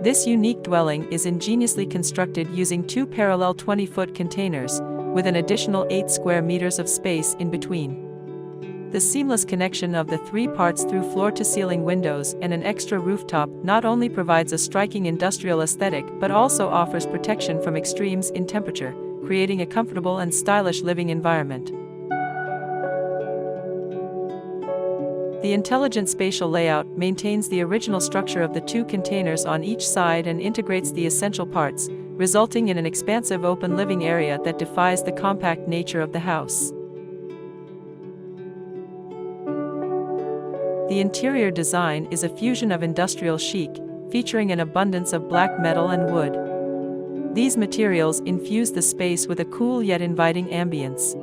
This unique dwelling is ingeniously constructed using two parallel 20-foot containers, with an additional 8 square meters of space in between. The seamless connection of the three parts through floor-to-ceiling windows and an extra rooftop not only provides a striking industrial aesthetic but also offers protection from extremes in temperature, creating a comfortable and stylish living environment. The intelligent spatial layout maintains the original structure of the two containers on each side and integrates the essential parts, resulting in an expansive open living area that defies the compact nature of the house. The interior design is a fusion of industrial chic, featuring an abundance of black metal and wood. These materials infuse the space with a cool yet inviting ambience.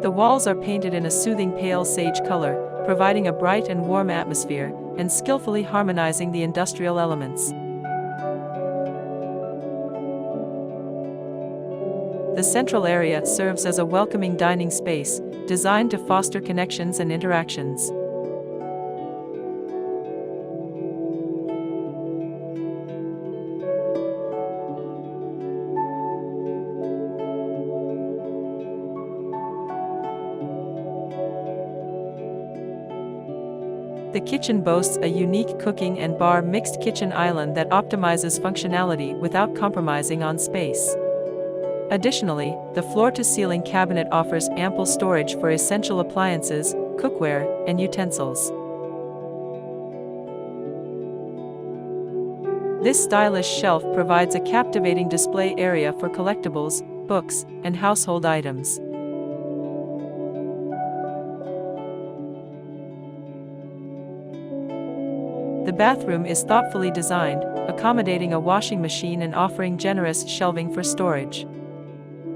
The walls are painted in a soothing pale sage color, providing a bright and warm atmosphere, and skillfully harmonizing the industrial elements. The central area serves as a welcoming dining space, designed to foster connections and interactions. The kitchen boasts a unique cooking and bar mixed kitchen island that optimizes functionality without compromising on space. Additionally, the floor-to-ceiling cabinet offers ample storage for essential appliances, cookware, and utensils. This stylish shelf provides a captivating display area for collectibles, books, and household items. The bathroom is thoughtfully designed, accommodating a washing machine and offering generous shelving for storage.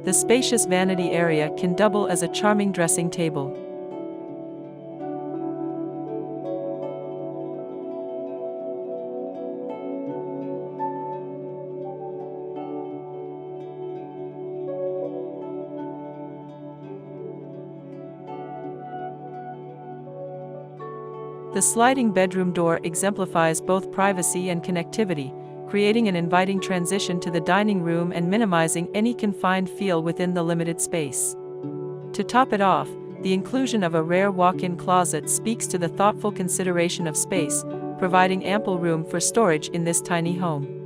The spacious vanity area can double as a charming dressing table. The sliding bedroom door exemplifies both privacy and connectivity, creating an inviting transition to the dining room and minimizing any confined feel within the limited space. To top it off, the inclusion of a rare walk-in closet speaks to the thoughtful consideration of space, providing ample room for storage in this tiny home.